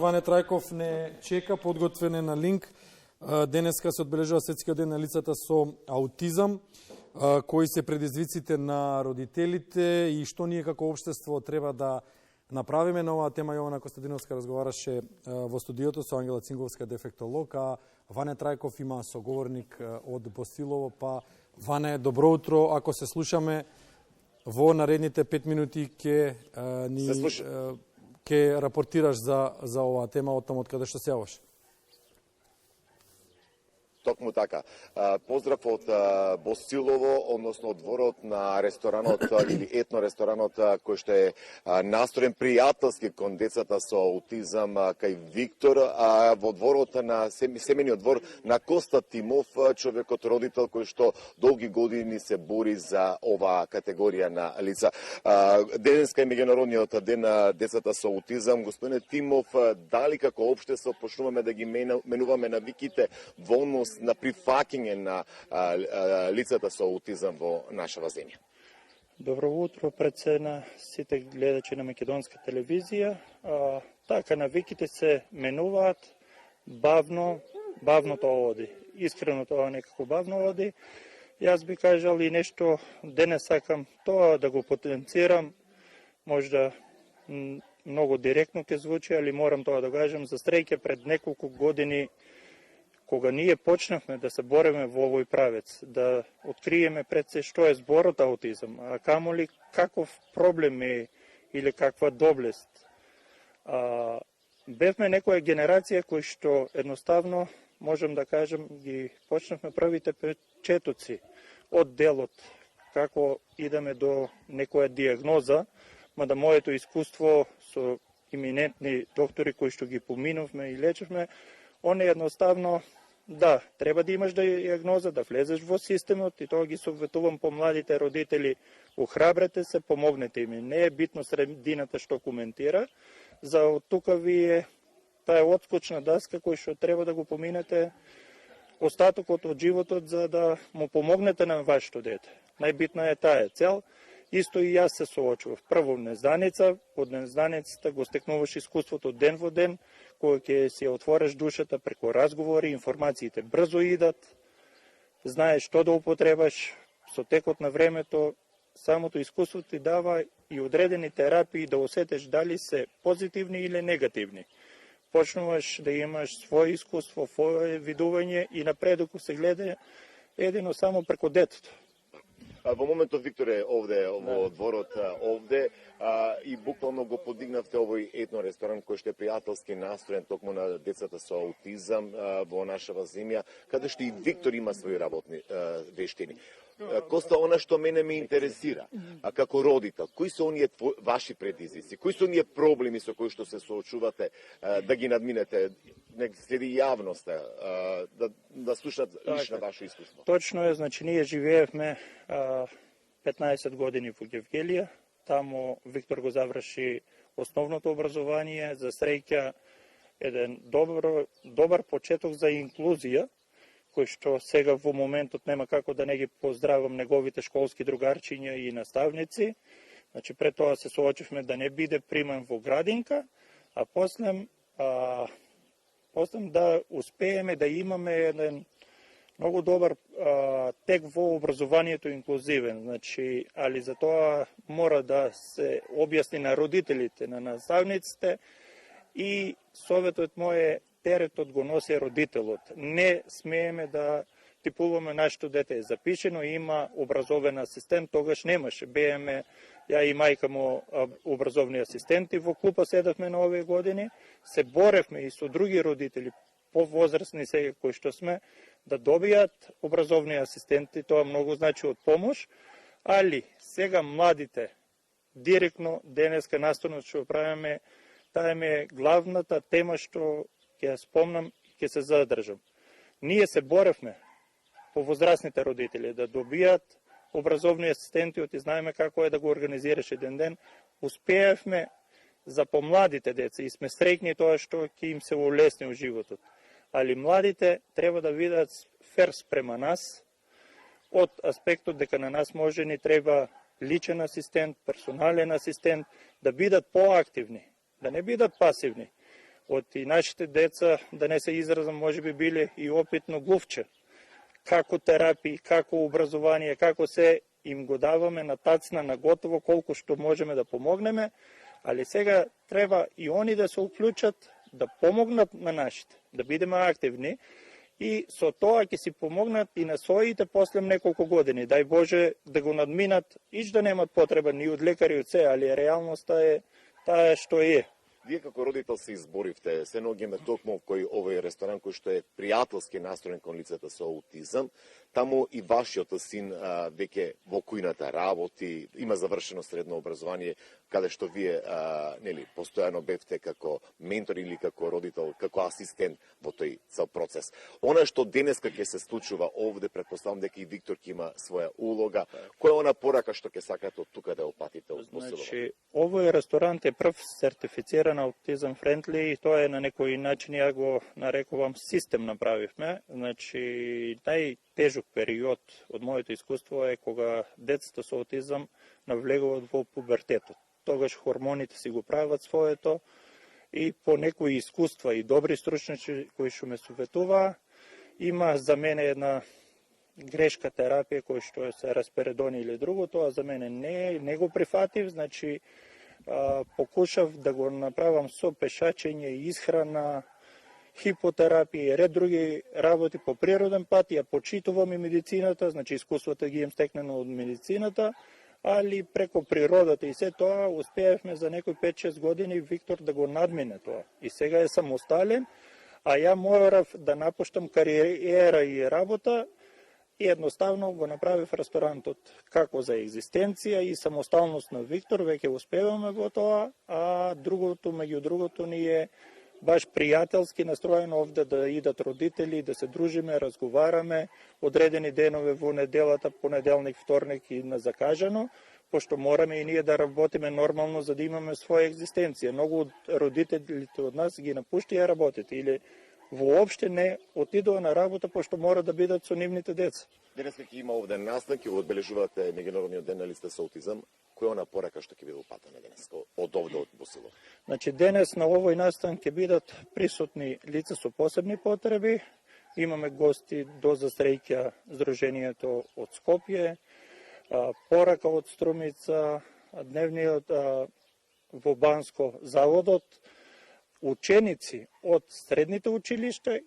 Ване Трајков не чека, подготвен е на линк. Денеска се одбележува Светскиот ден на лицата со аутизам. Кои се предизвиците на родителите и што ние како општество треба да направиме на оваа тема. Јована Костадиновска разговараше во студиото со Ангела Цинговска, дефектолог, а Ване Трајков има соговорник од Босилово. Па, Ване, добро утро. Ако се слушаме во наредните 5 минути ќе рапортираш за оваа тема од таму од каде што се јаваш. Токму така. Поздрав од Босилово, односно од дворот на ресторанот или етно ресторанот кој што е настроен пријателски кон децата со аутизам кај Виктор, во дворот на семениот двор на Коста Тимов, човекот родител кој што долги години се бори за оваа категорија на лица. Денеска е меѓународниот ден на децата со аутизам. Господине Тимов, дали како општество почнуваме да ги менуваме навиките во однос на прифаќање на лицата со аутизам во нашава земја? Добро утро пред се на сите гледачи на македонска телевизија. Така, навиките се менуваат бавно тоа оди. Искрено тоа некако бавно оди. Јас би кажал и нешто, денес сакам тоа да го потенцирам, можда многу директно ќе звучи, али морам тоа да кажам, за среќа пред неколку години кога ние почнавме да се бореме во овој правец, да откриеме пред се што е зборот аутизам, а камоли каков проблем е или каква доблест. Бевме некоја генерација кои што едноставно, можем да кажем, ги почнавме првите печетоци од делот, како идеме до некоја диагноза, мада моето искуство со иминентни доктори кои што ги поминувме и лечевме, он едноставно, да, треба да имаш диагноза, да влезеш во системот и тоа ги советувам по младите родители, охрабрете се, помогнете им. Не е битно средината што коментира, за од тука ви е таа отскочна даска кој што треба да го поминете остатокот од животот за да му помогнете на вашето дете. Најбитна е таа цел. Исто и јас се соочував. Прво незнаница, од незнаницата го стекнуваш искуството ден во ден, кој ќе си отвориш душата преку разговори, информациите брзо идат, знаеш што да употребаш, со текот на времето, самото искуство ти дава и одредени терапии да осетиш дали се позитивни или негативни. Почнуваш да имаш своје искуство, своје видување и напредок се гледа едино само преку детето. Во моментот Виктор е овде, во дворот овде, и буквално го подигнавте овој етно ресторан кој што е пријателски настроен токму на децата со аутизам во нашава земја, каде што и Виктор има своји работни вештини. Коста, она што мене ме интересира, како родител, кои се оние ваши предизвици, кои се оние проблеми со кои што се соочувате да ги надминете, нека следи јавноста, да слушат лично ваше искуство? Точно е, значи ние живеевме 15 години во Гевгелија, таму Виктор го заврши основното образование, за среќа еден добар почеток за инклузија, кој што сега во моментот нема како да не ги поздравам неговите школски другарчиња и наставници. Значи пред тоа се соочивме да не биде приман во градинка, а после да успееме да имаме еден многу добар тек во образованието инклузивен. Значи, али за тоа мора да се објасни на родителите, на наставниците и советот мој е теретот го носи родителот. Не смееме да типуваме нашето дете е запишено, има образовен асистент, тогаш немаше. Бееме, ја и мајка му образовни асистенти, во клупа седавме на овие години, се боревме и со други родители, повозрастни сега кои што сме, да добијат образовни асистенти, тоа многу значи од помош, али сега младите, директно денеска наставно што правиме, таа е главната тема што ќе спомнам и ќе се задржам. Ние се боревме по возрастните родители да добијат образовни асистенти, оти знаеме како е да го организираш еден ден. Успеевме за помладите деца и сме среќни тоа што ќе им се улесни во животот. Али младите треба да видат фер спрема нас, од аспектот дека на нас може ни треба личен асистент, персонален асистент, да бидат поактивни, да не бидат пасивни. од и нашите деца, да не се изразам, може би биле и опитно глувче. Како терапии, како образование, како се им го даваме на тацна, на готово, колку што можеме да помогнеме, али сега треба и они да се уклучат, да помогнат на нашите, да бидеме активни и со тоа ќе си помогнат и на своите после неколку години. Дај Боже да го надминат, ич да немат потреба ни од лекари од се, али реалноста е таа што е. Вие како родител се изборивте, се наоѓаме токму кој овој ресторан кој што е пријателски настроен кон лицата со аутизам. Таму и вашиот син веќе во кујната работи, има завршено средно образование, каде што вие нели постојано бевте како ментор или како родител, како асистент во тој цел процес. Она што денеска ќе се случува овде, претпоставам дека и Виктор ќе има своја улога. Која е она порака што ќе сакате од тука да опатите од Босилово? Значи, овој ресторант е прв сертифициран аутизам френдли и тоа е на некој начин, ја го нарекувам систем направивме. Значи, најтежок период од моето искуство е кога децата со аутизам навлегуваат во пубертетот. Тогаш хормоните си го прават своето и по некои искуства и добри стручњаци кои што ме советуваа, има за мене една грешка терапија кој што е се распередони или друго, тоа за мене не го прифатив, значи покушав да го направам со пешачење, исхрана, хипотерапија и ред други работи по природен пат, ја почитувам и медицината, значи искуството ги имам стекнено од медицината, али преко природата и се тоа успеевме за некои 5-6 години Виктор да го надмине тоа. И сега е самостален, а ја морав да напуштам кариера и работа и едноставно го направив ресторантот како за екзистенција и самосталност на Виктор, веќе успеваме во тоа, а другото, меѓу другото ни е баш пријателски настроен овде да идат родители, да се дружиме, разговараме, одредени денове во неделата, понеделник, вторник и на закажано, пошто мораме и ние да работиме нормално за да имаме своја екзистенција. Многу од родителите од нас ги напуштија работите или воопште не отидува на работа пошто мора да бидат со нивните деца. Денеска ќе има овде настан, ќе го одбележувате меѓународниот ден на лицата со аутизам. Која е она порака што ќе биде упатена денеска од овде од Босилово? Значи денес на овој настан ќе бидат присутни лица со посебни потреби. Имаме гости до засреќа Сдруженијето од Скопје, порака од Струмица, дневниот во Банско заводот, ученици од средните училишта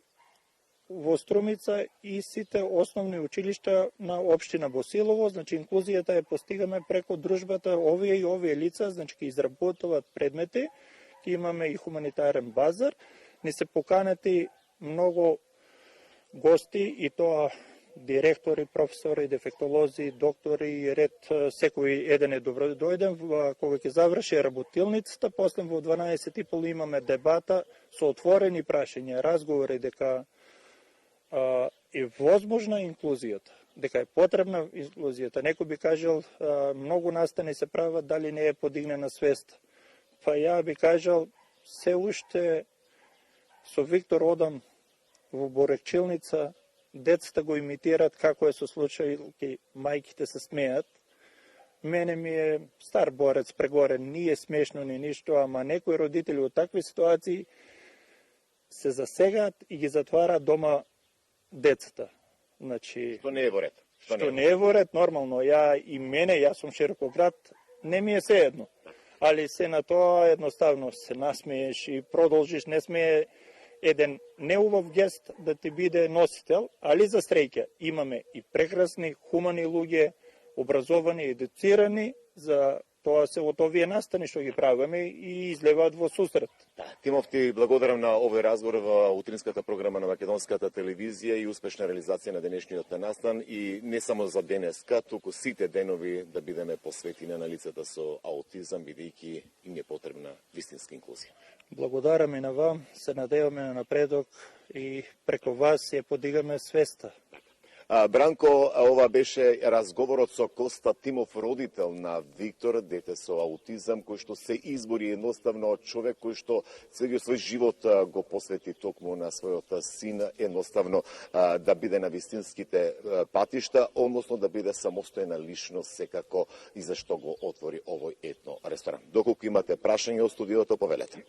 во Струмица и сите основни училишта на општина Босилово. Значи инклузијата ја постигаме преко дружбата овие и овие лица, значи ќе изработуваат предмети, ќе имаме и хуманитарен базар, ни се поканети многу гости и тоа директори, професори, дефектолози, доктори и ред секој еден е добро дојден. Кога ќе заврши работилницата, после во 12:30 имаме дебата со отворени прашања, разговори дека е возможна инклузијата, дека е потребна инклузијата. Некој би кажал многу настани се прават, дали не е подигнена свест. Па ја би кажал се уште со Виктор одам во Борекчилница, децата го имитираат како е со случај, мајките се смеат. Мене ми е стар борец прегорен, не е смешно ни ништо, ама некои родители од такви ситуации се засегаат и ги затвараат дома децата. Значи, Што не е во ред. Што не е во ред, нормално. Јас сум широкоград, не ми е сеедно. Али се на тоа едноставно се насмееш и продолжиш, не сме еден неубав гест да ти биде носител, али за среќа имаме и прекрасни, хумани луѓе, образовани, едуцирани, за тоа се од овие настани што ги правиме и излеваат во сусрет. Тимов, ти благодарам на овој разговор во утринската програма на Македонската телевизија и успешна реализација на денешниот настан и не само за денеска, туку сите денови да бидеме посветени на лицата со аутизам, бидејќи им е потребна вистинска инклузија. Благодарам и на вам, се надеваме на напредок и преку вас ја подигаме свеста. Бранко, ова беше разговорот со Коста Тимов, родител на Виктор, дете со аутизам, кој што се избори едноставно човек кој што целиот свој живот го посвети токму на својот син, едноставно да биде на вистинските патишта, односно да биде самостојна личност секако и зашто го отвори овој етно ресторан. Доколку имате прашање од студиото, повелете.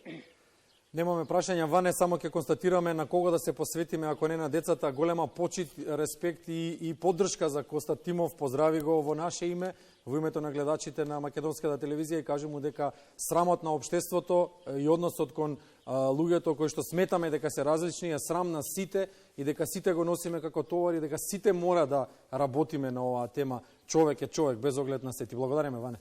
Немаме прашања, Ване, само ќе констатираме на кого да се посветиме, ако не на децата. Голема почит, респект и поддршка за Коста Тимов. Поздрави го во наше име, во името на гледачите на македонската телевизија и кажи му дека срамот на општеството и односот кон луѓето кои што сметаме дека се различни е срам на сите и дека сите го носиме како товар и дека сите мора да работиме на оваа тема. Човек е човек, без оглед на сети. Благодариме, Ване.